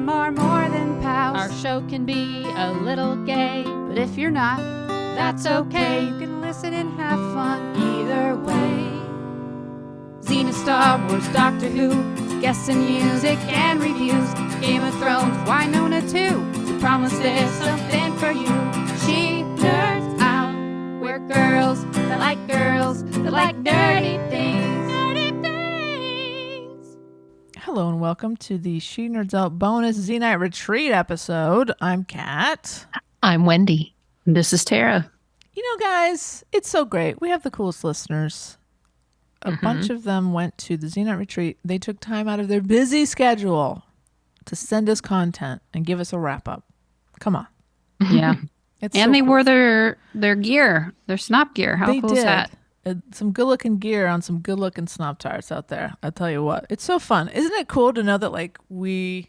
them are more than pals. Our show can be a little gay, But if you're not, that's okay. you can listen and have fun either way. Xena, Star Wars, Doctor Who, guests and music and reviews. Game of Thrones, Winona too. We promise there's something for you. She nerds out. We're girls that like nerdy things. Nerdy things. Hello and welcome to the She Nerds Out bonus Xenite Retreat episode. I'm Kat. I'm Wendy. This is Tara. You know, guys, it's so great. We have the coolest listeners. A bunch of them went to the Xenite Retreat. They took time out of their busy schedule to send us content and give us a wrap-up. Come on. Yeah. It's And so they cool. wore their gear, their snop gear. How They cool did. is that? Some good-looking gear on some good-looking SNOPtarts out there. I'll tell you what. It's so fun. Isn't it cool to know that, like, the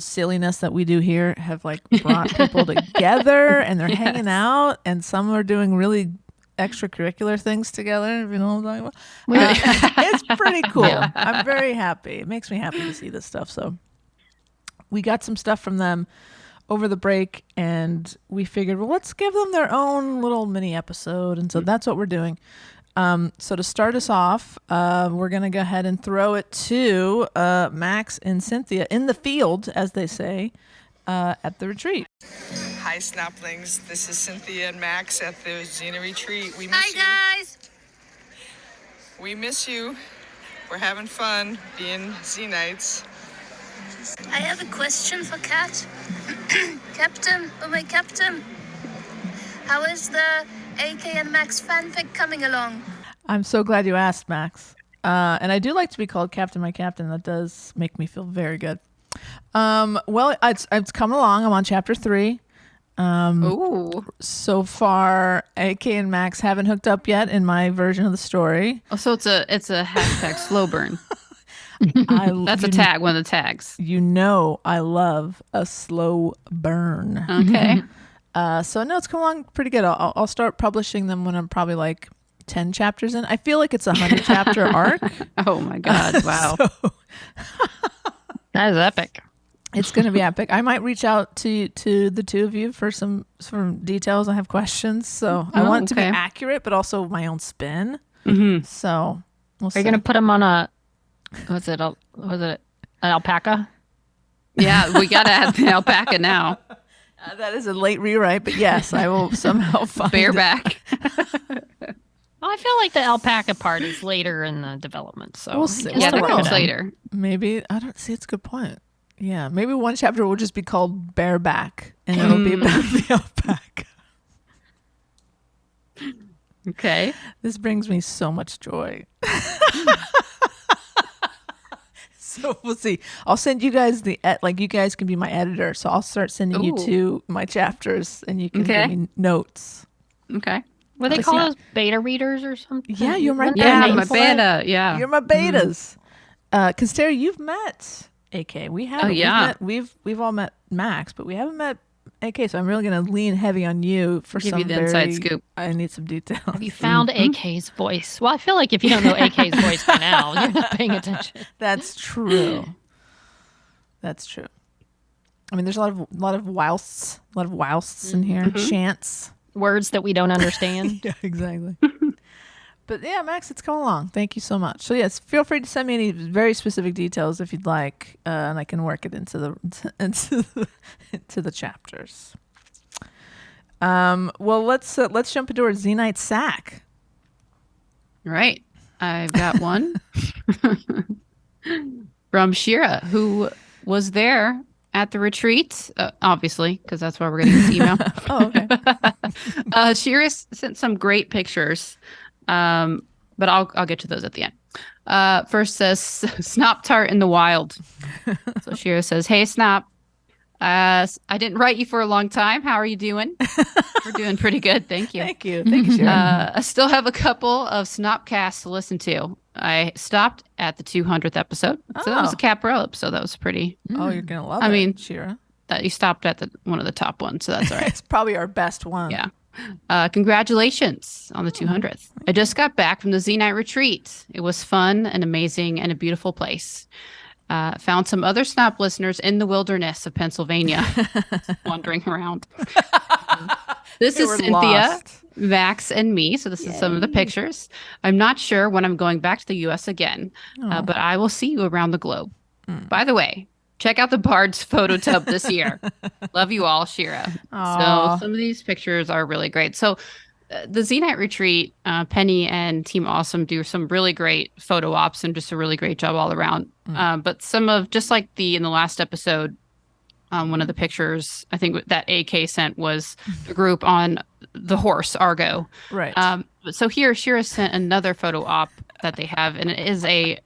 silliness that we do here have, like, brought people together and they're hanging out, and some are doing really extracurricular things together, if you know what I'm talking about. It's pretty cool. Yeah. I'm very happy. It makes me happy to see this stuff. So we got some stuff from them over the break, and we figured, well, let's give them their own little mini episode, and so that's what we're doing. So to start us off, we're going to go ahead and throw it to Max and Cynthia in the field, as they say, at the retreat. Hi, Snoplings. This is Cynthia and Max at the Xenite Retreat. We miss Hi, guys. you. We miss you. We're having fun being Xenites. I have a question for Kat. Captain, oh my Captain. How is the AK and Max fanfic coming along? I'm so glad you asked, Max. And I do like to be called Captain My Captain. That does make me feel very good. Well, it's coming along. I'm on chapter 3. Ooh. So far, AK and Max haven't hooked up yet in my version of the story. Oh, so it's a hashtag slow burn. That's a you- tag, one of the tags. You know I love a slow burn. Okay. So no, it's coming along pretty good. I'll start publishing them when I'm probably like 10 chapters in. I feel like it's a 100 chapter arc. Oh my God. Wow. So That is epic. it's going to be epic. I might reach out to the two of you for some details. I have questions. So I want it to be okay. accurate, but also my own spin. Mm-hmm. So we'll Are see. you going to put them on was it an alpaca? Yeah, we got to add the alpaca now. That is a late rewrite, but yes, I will somehow find it. Bareback. Well, I feel like the alpaca part is later in the development, so We'll see. I guess Yeah, Well, they'll that work comes it out. later. Maybe I don't see. It's a good point. Yeah, maybe one chapter will just be called Bareback, and it'll be about the alpaca. Okay. This brings me so much joy. So we'll see. I'll send you guys you guys can be my editor. So I'll start sending you Ooh. to my chapters, and you can Okay. give me notes. Okay. What do they Let's call see. those beta readers or something? Yeah, you're right What there. their Yeah, Name my names? for it. beta. Yeah. You're my betas. Because Terry, you've met AK. We haven't. Oh, yeah. We've all met Max, but we haven't met AK. So I'm really going to lean heavy on you for Give some you the inside very- scoop. I need some details. You found AK's voice. Well, I feel like if you don't know AK's voice by now, you're not paying attention. That's true. That's true. I mean, there's a lot of whilsts in here. Chants. Words that we don't understand. Yeah, exactly. But yeah, Max, it's coming along. Thank you so much. So yes, feel free to send me any very specific details if you'd like, and I can work it into the chapters. Well, let's jump into our Xenite sack. Right. I've got one from Shira, who was there at the retreat, obviously, because that's why we're getting this email. Oh, okay. Shira sent some great pictures, but I'll get to those at the end. First says SNOPtart in the wild. So Shira says, "Hey Snop, I didn't write you for a long time. How are you doing?" We're doing pretty good, thank you. Thank you, Sharon. I still have a couple of Snopcasts to listen to. I stopped at the 200th episode, so that was Oh. a Caparel episode. That was pretty. Oh, you're gonna love I it. mean- Shira. That you stopped at one of the top ones, so that's all right. It's probably our best one. Yeah. Congratulations on the 200th. I just got back from the Xenite Retreat. It was fun and amazing and a beautiful place. Found some other Snop listeners in the wilderness of Pennsylvania, wandering around. This They is were Cynthia, lost. Max, and me. So this is some of the pictures. I'm not sure when I'm going back to the U.S. again, but I will see you around the globe. By the way, check out the Bard's photo tub this year. Love you all, Shira. Aw. So some of these pictures are really great. So the Xenite Retreat, Penny and Team Awesome do some really great photo ops and just a really great job all around. But some of, just like in the last episode, one of the pictures I think that AK sent was the group on the horse Argo. Right. So here Shira sent another photo op that they have, and it is a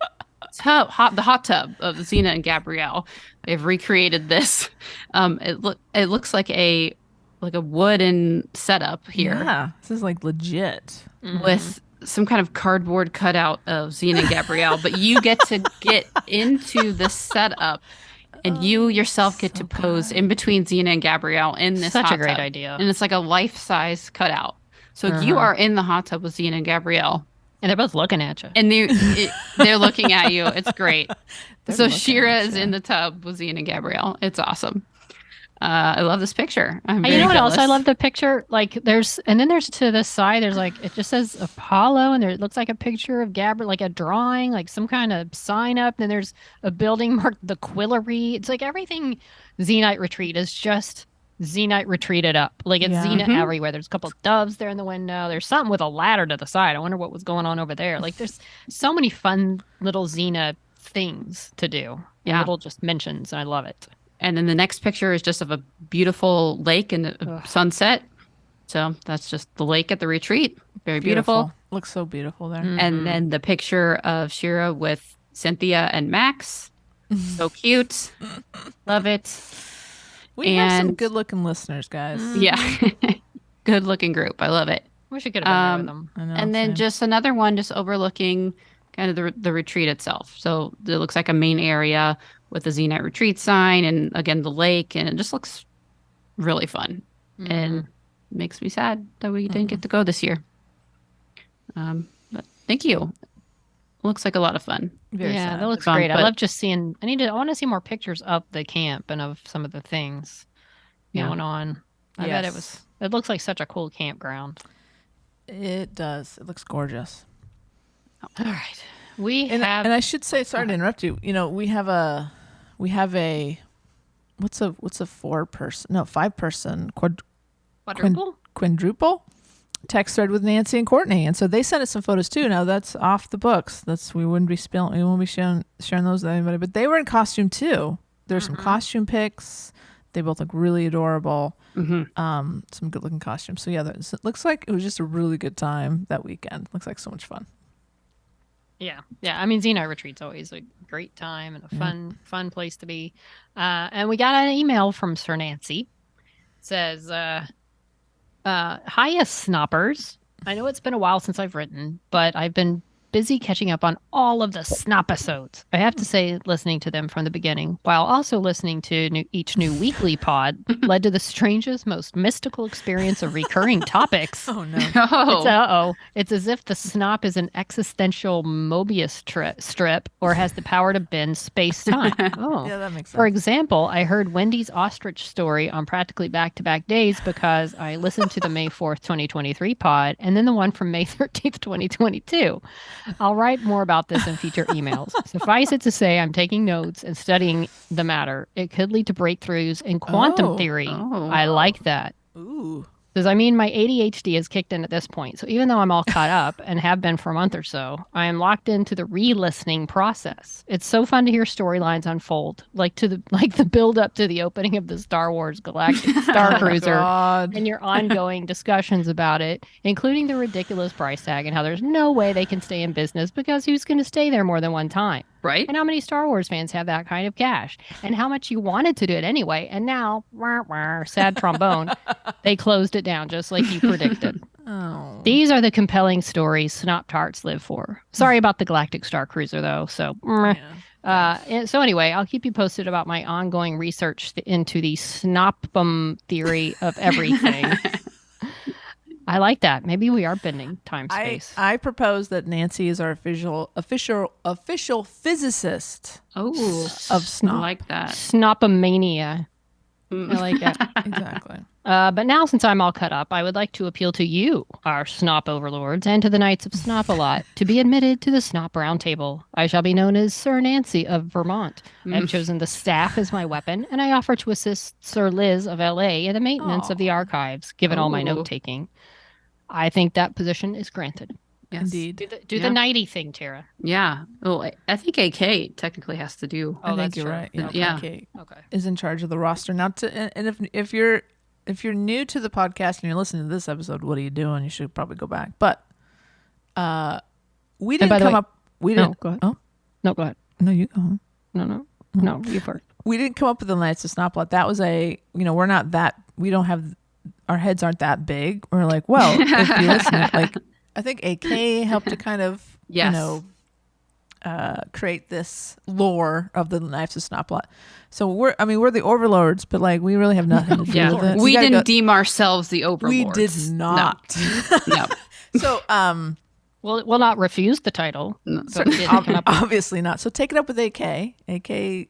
the hot tub of Xena and Gabrielle. They've recreated this. It looks like a wooden setup here. Yeah, this is like legit. With some kind of cardboard cutout of Xena and Gabrielle, but you get to get into the setup, and you yourself get to pose in between Xena and Gabrielle in this Such a hot great tub. idea. And it's like a life-size cutout. So you are in the hot tub with Xena and Gabrielle, And they're both looking at you. and they're looking at you. It's great. So looking Shira at is you. in the tub with Xena and Gabrielle. It's awesome. I love this picture. I'm You very know what else I jealous. love the picture? Like there's to the side, there's like, it just says Apollo, and there it looks like a picture of Gabrielle, like a drawing, like some kind of sign up. Then there's a building marked the Quillery. It's like everything Xenite Retreat is just Xenite retreated up. Like it's Yeah. Xena everywhere. There's a couple of doves there in the window. There's something with a ladder to the side. I wonder what was going on over there. Like there's so many fun little Xena things to do. Yeah. Little just mentions, and I love it. And then the next picture is just of a beautiful lake and a sunset. So that's just the lake at the retreat. Very beautiful. Looks so beautiful there. And then the picture of Shira with Cynthia and Max. So cute. Love it. We have some And- good-looking listeners, guys. Yeah. Good looking group. I love it. Wish I could have been there with them. I know, And then same. just another one just overlooking kind of the retreat itself. So it looks like a main area with the Xenite Retreat sign and again the lake, and it just looks really fun. And makes me sad that we didn't get to go this year. But thank you. Looks like a lot of fun. Very Yeah, sad. that looks Fun, great. I but- love just seeing. I want to see more pictures of the camp and of some of the things Yeah. going on. I bet it Yes. was. It looks like such a cool campground. It does. It looks gorgeous. All right, we And, have. and I should say, sorry to interrupt you. You know, we have a what's a 5-person quadruple. quadruple text thread with Nancy and Courtney, and so they sent us some photos too. Now that's off the books. We won't be sharing those with anybody. But they were in costume too. There's some costume pics. They both look really adorable. Some good looking costumes. So yeah, it looks like it was just a really good time that weekend. Looks like so much fun. Yeah. I mean, Xenite Retreat's always a great time and a fun place to be. And we got an email from Sir Nancy. It says, "Hiya, Snoppers. I know it's been a while since I've written, but I've been busy catching up on all of the Snopisodes. I have to say, listening to them from the beginning, while also listening to each new weekly pod, led to the strangest, most mystical experience of recurring topics. Oh no. It's as if the snop is an existential Mobius strip or has the power to bend space-time. Oh. Yeah, that makes sense. For example, I heard Wendy's ostrich story on practically back-to-back days because I listened to the May 4th, 2023 pod and then the one from May 13th, 2022. I'll write more about this in future emails. Suffice it to say, I'm taking notes and studying the matter. It could lead to breakthroughs in quantum theory. Oh. I like that. Ooh. Does I mean my ADHD has kicked in at this point. So even though I'm all caught up and have been for a month or so, I am locked into the re-listening process. It's so fun to hear storylines unfold, like the build up to the opening of the Star Wars Galactic Star Cruiser God. and your ongoing discussions about it, including the ridiculous price tag and how there's no way they can stay in business because who's going to stay there more than one time? Right? And how many Star Wars fans have that kind of cash? And how much you wanted to do it anyway. And now, sad trombone, they closed it down just like you predicted. Oh. These are the compelling stories SNOPtarts live for. Sorry about the Galactic Star Cruiser, though. So, so anyway, I'll keep you posted about my ongoing research into the snopum theory of everything. I like that. Maybe we are bending time space. I propose that Nancy is our official physicist Oh, of I Snop. like that. Snopomania. I like it. Exactly. But now, since I'm all cut up, I would like to appeal to you, our Snop overlords, and to the Knights of Snop-a-Lot to be admitted to the Snop Roundtable. I shall be known as Sir Nancy of Vermont. I have chosen the staff as my weapon, and I offer to assist Sir Liz of LA in the maintenance of the archives, given all my Oh. note-taking. I think that position is granted. Yes. Indeed. Do the knighty thing, Tara. Yeah. Well, I think AK technically has to do. I think that's you're true. right. Yeah. Yeah. Kate Okay. is in charge of the roster now. And if you're new to the podcast and you're listening to this episode, what are you doing? You should probably go back. But we didn't by the come way- up. We didn't. go ahead. Oh No, go ahead. no, you go. Home. No, you first. We didn't come up with the Knights of Snoplat. That was we're not that. We don't have. Our heads aren't that big. We're like, well, if you listen, like I think AK helped to kind of Yes. create this lore of the Knights of Snoplat. So we're the overlords, but like we really have nothing to do Yeah. with it. We You gotta didn't go- deem ourselves the We overlords. did not. No. So We'll not refuse the title. No. But we didn't come up with- obviously not. So take it up with AK. AK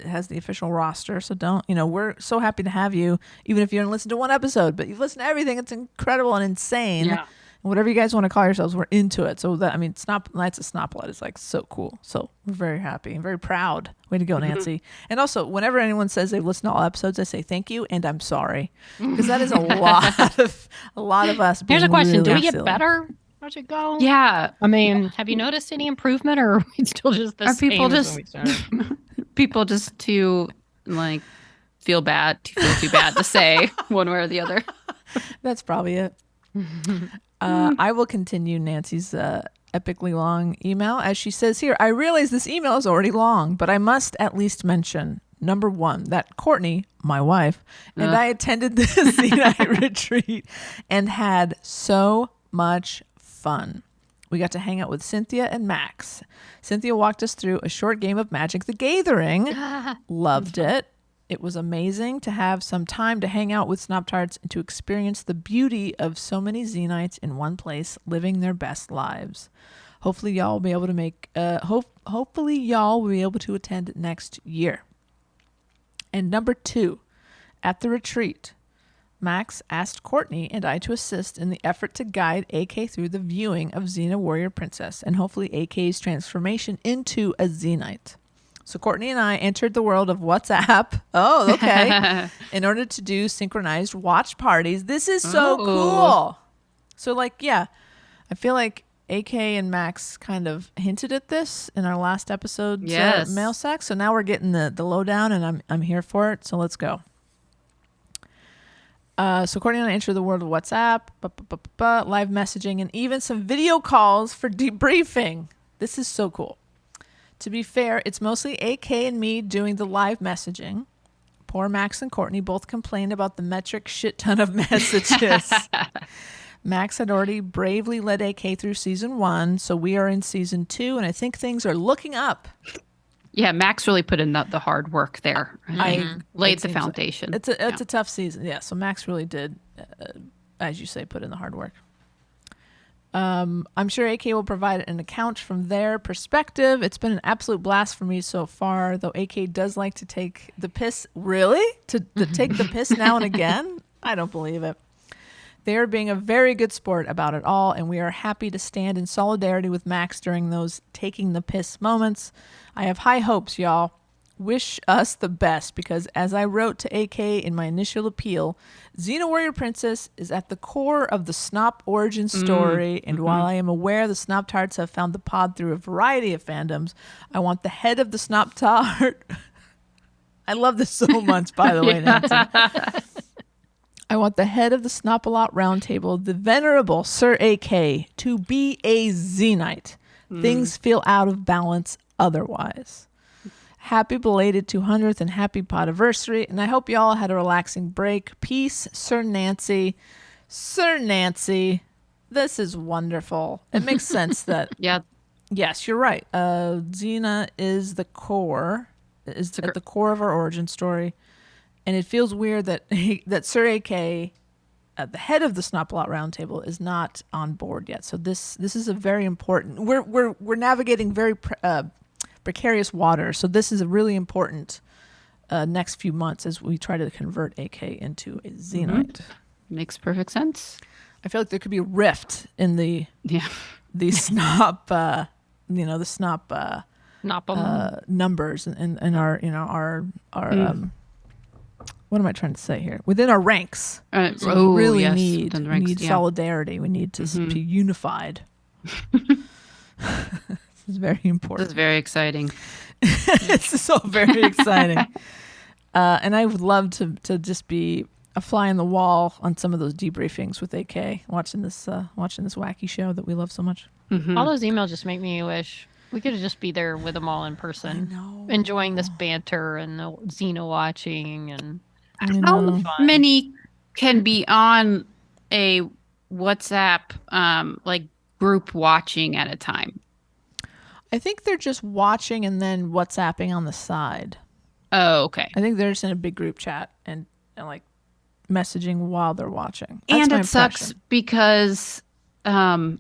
has the official roster. So don't, we're so happy to have you, even if you didn't listen to one episode, but you've listened to everything. It's incredible and insane. Yeah. Whatever you guys want to call yourselves, we're into it. So that, Knights of Snoplat is like so cool. So we're very happy and very proud. Way to go, Nancy. And also, whenever anyone says they've listened to all episodes, I say thank you and I'm sorry, because that is a lot of us. Here's a being question: Do really we get silly. better? How's it go? Yeah. I mean, have you noticed any improvement, or are we still just the Are same people as just- when we started? People just too feel too bad to say one way or the other. That's probably it. I will continue Nancy's epically long email. As she says here, I realize this email is already long, but I must at least mention, number one, that Courtney, my wife, and I attended the Xenite Retreat and had so much fun. We got to hang out with Cynthia and Max. Cynthia walked us through a short game of Magic the Gathering. Loved it. It was amazing to have some time to hang out with SNOPtarts and to experience the beauty of so many Xenites in one place living their best lives. Hopefully y'all will be able to hopefully y'all will be able to attend next year. And number two, at the retreat, Max asked Courtney and I to assist in the effort to guide AK through the viewing of Xena Warrior Princess and hopefully AK's transformation into a Xenite. So Courtney and I entered the world of WhatsApp. Oh, okay. In order to do synchronized watch parties. This is so cool. So I feel like AK and Max kind of hinted at this in our last episode's mail sack. So now we're getting the lowdown and I'm here for it. So let's go. So Courtney and I entered the world of WhatsApp, live messaging, and even some video calls for debriefing. This is so cool. To be fair, it's mostly AK and me doing the live messaging. Poor Max and Courtney both complained about the metric shit ton of messages. Max had already bravely led AK through season 1, so we are in season 2, and I think things are looking up. Yeah, Max really put in the hard work there. Laid the seems like- foundation. It's a tough season, yeah. So Max really did, as you say, put in the hard work. I'm sure AK will provide an account from their perspective. It's been an absolute blast for me so far, though AK does like to take the piss. Really? To take the piss now and again? I don't believe it. They are being a very good sport about it all, and we are happy to stand in solidarity with Max during those taking the piss moments. I have high hopes, y'all. Wish us the best, because as I wrote to AK in my initial appeal, Xena Warrior Princess is at the core of the Snop origin story, and while I am aware the SNOPtarts have found the pod through a variety of fandoms, I want the head of the SNOPtart... I love this so much, by the way, Nancy. I want the head of the Snop-a-Lot Roundtable, the venerable Sir AK, to be a Xenite. Things feel out of balance otherwise. Happy belated 200th and happy podiversary, and I hope you all had a relaxing break. Peace, Sir Nancy. Sir Nancy, this is wonderful. It makes sense that, Yeah. yes, you're right. Xena is the core, is at the core of our origin story. And it feels weird that that Sir AK the head of the Snot-a-Lot Roundtable is not on board yet. So this is a very important. We're navigating very precarious waters. So this is a really important next few months as we try to convert AK into a Xenite. Makes perfect sense. I feel like there could be a rift in the Snop, the Snop numbers and our what am I trying to say here? Within our ranks. So we really need solidarity. We need to be unified. This is very important. This is very exciting. It's so very exciting. And I would love to just be a fly on the wall on some of those debriefings with AK, watching this wacky show that we love so much. All those emails just make me wish we could just be there with them all in person, enjoying this banter and the Xena watching. And how many can be on a WhatsApp like group watching at a time? I think they're just watching and then WhatsApping on the side. Oh, okay. I think they're just in a big group chat and like messaging while they're watching. That's and it sucks because like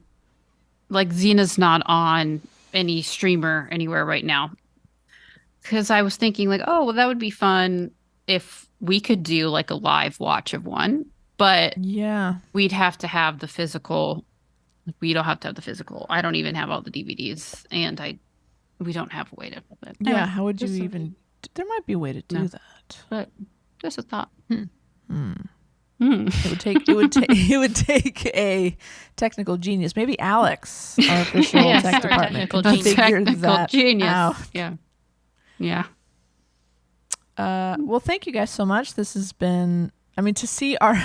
Xena's not on any streamer anywhere right now. Because I was thinking like, oh, well, that would be fun if we could do like a live watch of one. But we'd have to have the physical. We don't have to have the physical. I don't even have all the DVDs, and we don't have a way to. Yeah, how would you even? There might be a way to do that. But just a thought. It would take a technical genius. Maybe Alex, our official tech department, figure that genius. out. Yeah. Well, thank you guys so much. This has been. I mean, to see our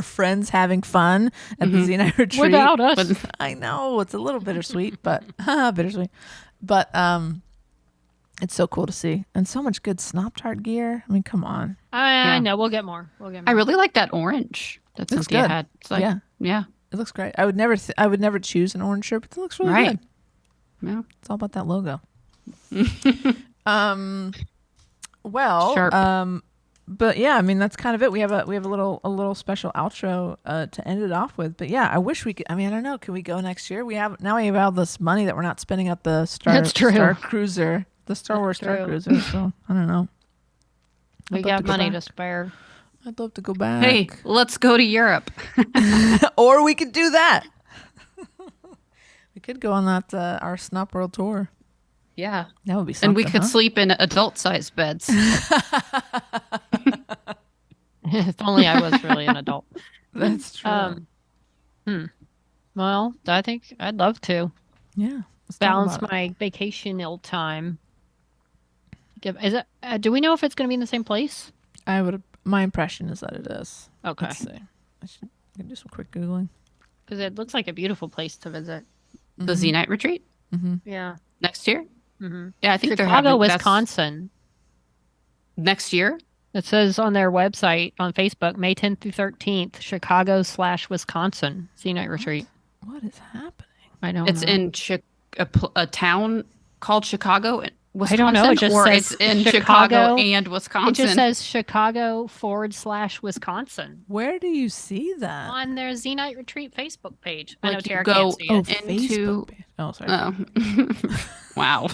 friends having fun at the Xenite Retreat without us. I know it's a little bittersweet, but bittersweet. But it's so cool to see, and so much good SNOPtart gear. I mean, come on. I know we'll get more. I really like that orange that Cynthia had. It's like, yeah, it looks great. I would never choose an orange shirt, but it looks really good. Yeah, it's all about that logo. Well, sharp. But yeah, I mean that's kind of it. We have a little special outro to end it off with. But yeah, I wish we could. I mean, I don't know. Can we go next year? We have all this money that we're not spending at the Star Cruiser, the Star Wars Star Cruiser. So I don't know. We got money to spare. I'd love to go back. Hey, let's go to Europe. Or we could do that. We could go on that our Snop World tour. Yeah. That would be something. And we could sleep in adult-sized beds. If only I was really an adult. That's true. Well, I think I'd love to. Yeah. Balance my vacation time. Is it? Do we know if it's going to be in the same place? My impression is that it is. Okay. Let's see. I can do some quick Googling. Because it looks like a beautiful place to visit. The Xenite Retreat? Yeah. Next year? Mm-hmm. Yeah, I think Chicago, Wisconsin. Next year? It says on their website on Facebook, May 10th through 13th, Chicago/Wisconsin Xenite Retreat. What is happening? I don't know. It's in a town called Chicago, Wisconsin? I don't know. It just says it's in Chicago and Wisconsin. It just says Chicago/Wisconsin. Where do you see that? On their Xenite Retreat Facebook page. Like I know Tara go can't see it. into... Facebook page. Oh, sorry. Wow.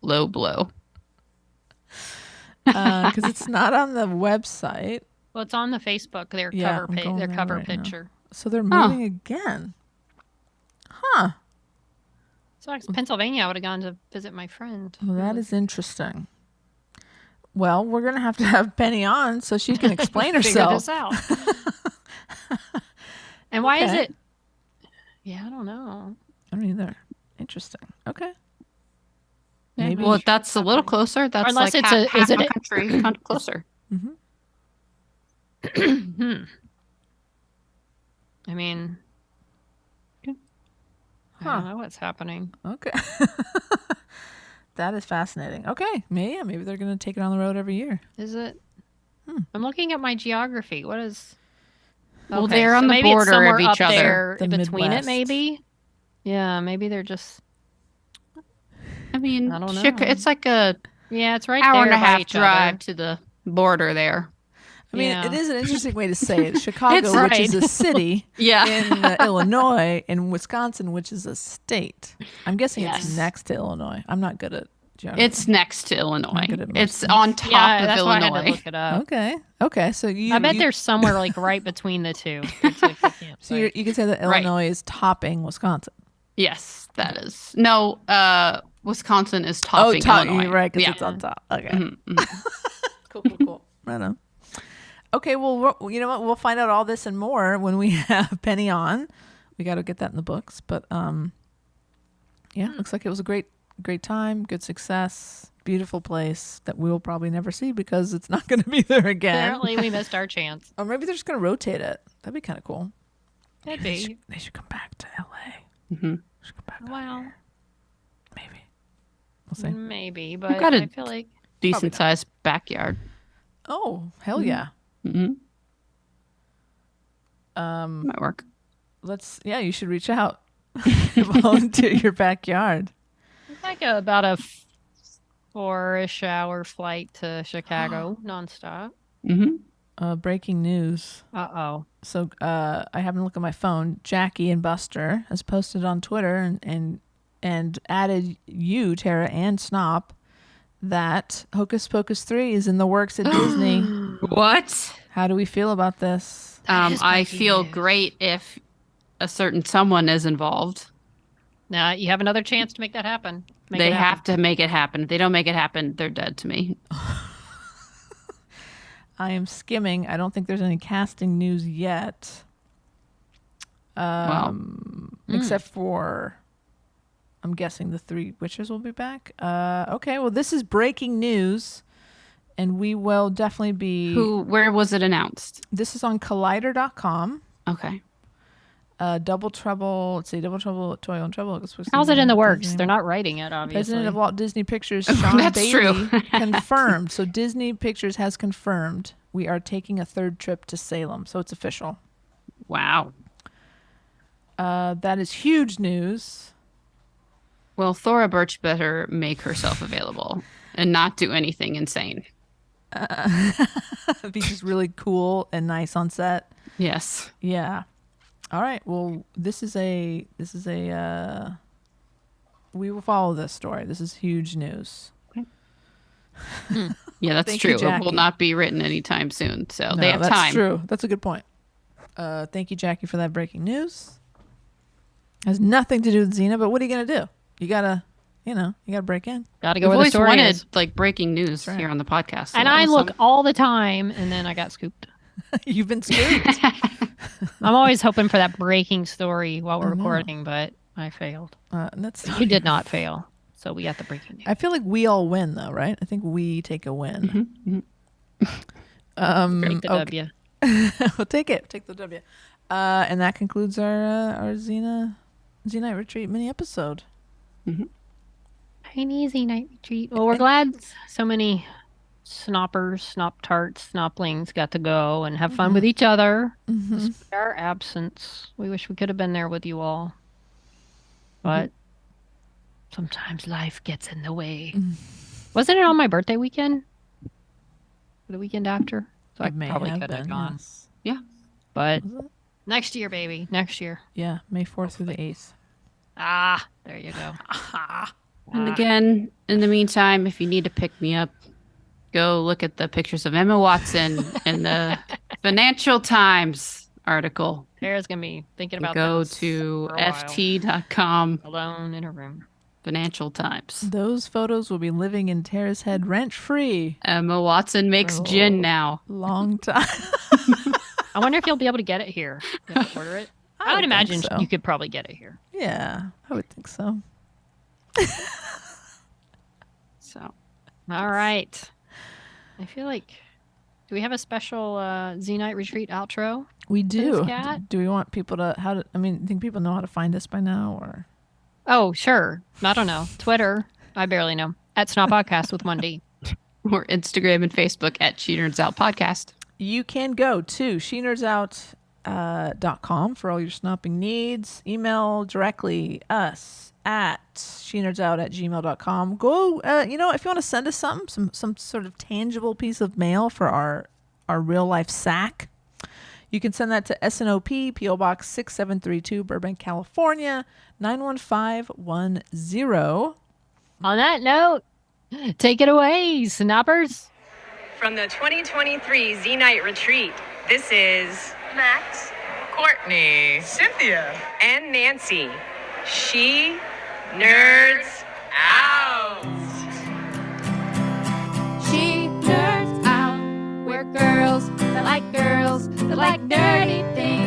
Low blow. Because it's not on the website. Well, it's on the Facebook, their cover picture. Now. So they're moving again. Huh. So Pennsylvania, I would have gone to visit my friend. Well, that is interesting. Well, we're going to have Penny on so she can explain herself. Figure this out. And why is it? Yeah, I don't know. I don't either. Interesting. Okay. Maybe. Well, that's a little closer. That's unless like it's half a country kind of closer. I mean, I don't know what's happening. Okay. That is fascinating. Okay. Maybe they're going to take it on the road every year. Is it? I'm looking at my geography. What is... Well, they're on the border of each other. In between it, maybe? Yeah, maybe they're just... I mean, I don't know. It's like a it's right hour there and a by half each drive other. to the border there. I mean, Yeah. it is an interesting way to say it. Chicago, It's which is a city Yeah. in Illinois, and Wisconsin, which is a state. I'm guessing Yes. it's next to Illinois. I'm not good at geography. It's next to Illinois. good at most It's things. on top Yeah, of that's why I had to Illinois. look it up. Okay. So you, I bet there's somewhere like right between the two. It's like a so campsite. you can say that Right. Illinois is topping Wisconsin. Yes, that is. No, Wisconsin is topping Illinois. You're right, because Yeah. it's on top. Okay. Mhm, mhm. Cool. Right on. Okay, well, you know what? We'll find out all this and more when we have Penny on. We got to get that in the books, but yeah, looks like it was a great time, good success, beautiful place that we will probably never see because it's not going to be there again. Apparently, we missed our chance. Or maybe they're just going to rotate it. That'd be kind of cool. Could They be. should come back to LA. Mhm. They should come back. Well, Maybe. We'll see. maybe, but got a- I feel like Decent sized backyard. Oh, hell yeah. Hmm. Um, Might work. you should reach out. Volunteer your backyard. it's like about a 4-ish hour flight to Chicago nonstop. Hmm. Breaking news. Uh-oh. So I happened to look at my phone. Jackie and Buster has posted on Twitter and added you, Tara, and Snop, that Hocus Pocus 3 is in the works at Disney. What? How do we feel about this? That is I breaking feel news. great if a certain someone is involved. Now, you have another chance to make that happen. They have to make it happen. If they don't make it happen, they're dead to me. I am skimming. I don't think there's any casting news yet. Except for, I'm guessing the 3 witches will be back. Okay, well, this is breaking news, and we will definitely be. Where was it announced? This is on Collider.com. Okay. Double Trouble. Let's see, Double Trouble, Toil and Trouble. How's it in the works? They're not writing it, obviously. President of Walt Disney Pictures, Sean That's Bailey, true. confirmed. So Disney Pictures has confirmed we are taking a 3rd trip to Salem. So it's official. Wow. That is huge news. Well, Thora Birch better make herself available and not do anything insane. Be just really cool and nice on set. Yes. Yeah. All right. Well, this is a we will follow this story. This is huge news. Yeah, that's Thank you, true. It Jackie. will not be written anytime soon, so No, they have that's time. true. That's a good point. Thank you, Jackie, for that breaking news. Has nothing to do with Xena, but what are you gonna do? You gotta break in. Got to go We've where the always story wanted is. like breaking news right. here on the podcast. so And that I was look some- all the time, and then I got scooped. You've been scooped. I'm always hoping for that breaking story while we're recording, but I failed. That's. You did not fail. So we got the breaking news. I feel like we all win, though, right? I think we take a win. Break the okay. W. We'll take it. Take the W. And that concludes our Xenite Retreat mini episode. Tiny Xenite Retreat. Well, we're glad so many SNOPtarts, Snoplings got to go and have fun with each other. Despite our absence. We wish we could have been there with you all. But sometimes life gets in the way. Wasn't it on my birthday weekend? Or the weekend after? So I It may probably have could have been, gone. yes. Yeah. But Was it? next year, baby. Next year. Yeah, May 4th through the 8th. Ah, there you go. And again, in the meantime, if you need to pick me up, go look at the pictures of Emma Watson in the Financial Times article. Tara's going to be thinking about Go this to for a while. ft.com, Alone in her room. Financial Times. Those photos will be living in Tara's head rent-free. Emma Watson makes Oh. gin now. Long time. I wonder if you'll be able to get it here. You have to order it. I would imagine think so. you could probably get it here. Yeah, I would think so. So All right. I feel like, do we have a special Xenite Retreat outro? We do. Cat? Do we want people to, think people know how to find us by now, or? Oh, sure. I don't know. Twitter. I barely know. At Snot Podcast with 1D. or Instagram and Facebook at She Nerds Out Podcast. You can go to shenerdsout.com for all your snopping needs. Email directly us at shenerdsout@gmail.com. Go, if you want to send us something, some sort of tangible piece of mail for our our real life sack. You can send that to SNOP, P.O. Box 6732, Burbank, California, 91510. On that note, take it away, Snoppers. From the 2023 Xenite Retreat, this is Max. Courtney, Cynthia, and Nancy. She nerds out. She nerds out. We're girls that like nerdy things.